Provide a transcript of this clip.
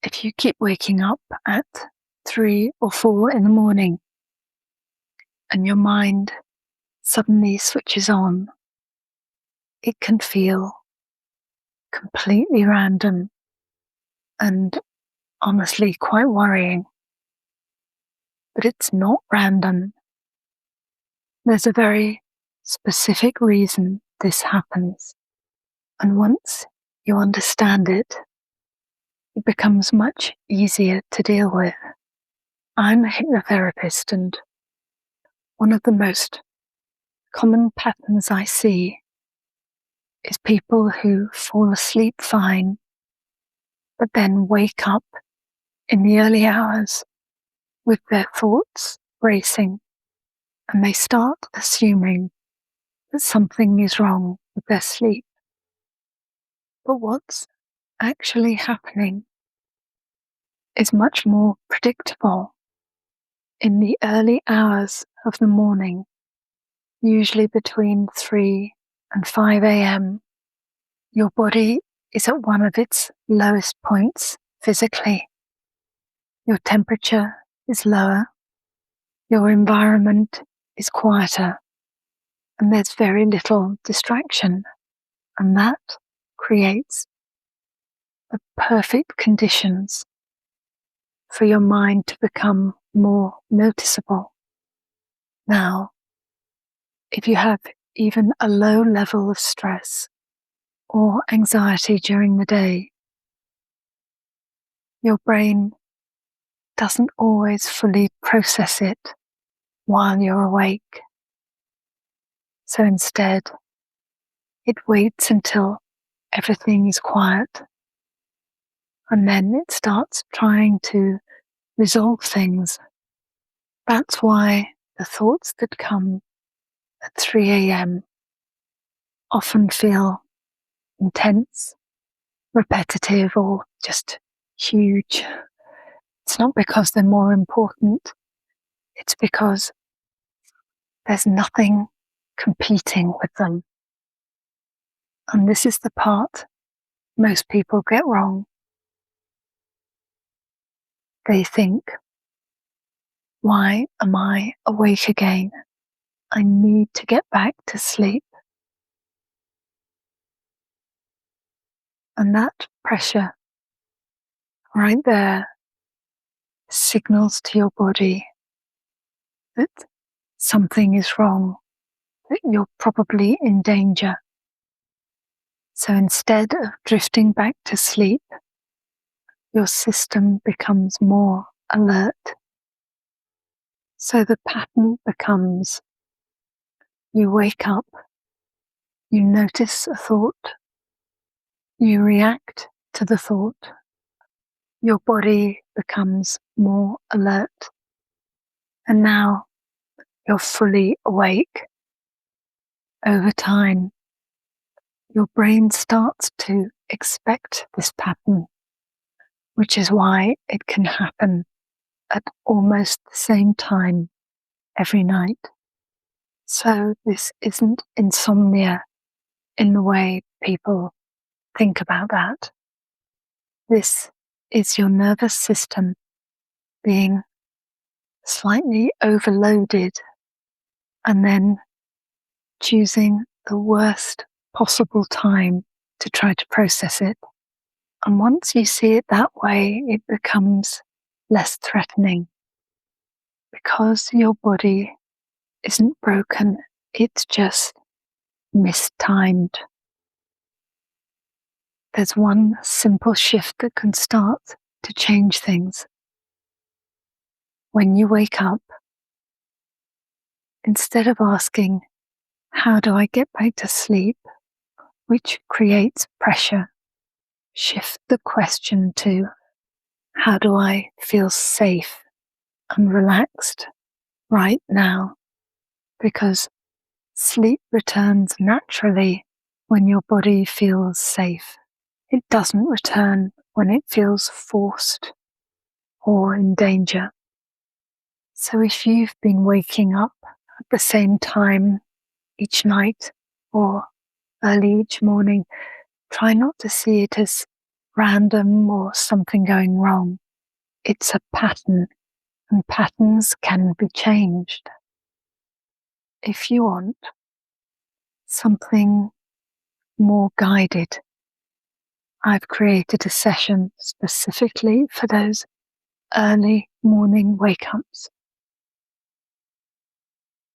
if you keep waking up at 3 or 4 in the morning and your mind suddenly switches on, it can feel completely random and honestly quite worrying. But it's not random. There's a very specific reason this happens. And once you understand it, it becomes much easier to deal with. I'm a hypnotherapist, and one of the most common patterns I see is people who fall asleep fine, but then wake up in the early hours with their thoughts racing, and they start assuming that something is wrong with their sleep. But what's actually happening is much more predictable. In the early hours of the morning, usually between 3 and 5 a.m., your body is at one of its lowest points physically. Your temperature is lower, your environment is quieter, and there's very little distraction, and that creates the perfect conditions for your mind to become more noticeable. Now, if you have even a low level of stress or anxiety during the day, your brain doesn't always fully process it while you're awake. So instead, it waits until everything is quiet, and then it starts trying to resolve things. That's why the thoughts that come at 3 a.m. often feel intense, repetitive, or just huge. It's not because they're more important, it's because there's nothing competing with them. And this is the part most people get wrong. They think, why am I awake again? I need to get back to sleep. And that pressure right there signals to your body that something is wrong, that you're probably in danger. So instead of drifting back to sleep, your system becomes more alert. So the pattern becomes, you wake up, you notice a thought, you react to the thought, your body becomes more alert, and now you're fully awake. Over time, your brain starts to expect this pattern, which is why it can happen at almost the same time every night. So this isn't insomnia in the way people think about that. This is your nervous system being slightly overloaded and then choosing the worst possible time to try to process it. And once you see it that way, it becomes less threatening because your body isn't broken, it's just mistimed. There's one simple shift that can start to change things. When you wake up, instead of asking, how do I get back to sleep, which creates pressure, shift the question to, how do I feel safe and relaxed right now? Because sleep returns naturally when your body feels safe. It doesn't return when it feels forced or in danger. So if you've been waking up at the same time each night or early each morning, try not to see it as random or something going wrong. It's a pattern, and patterns can be changed. If you want something more guided, I've created a session specifically for those early morning wake-ups.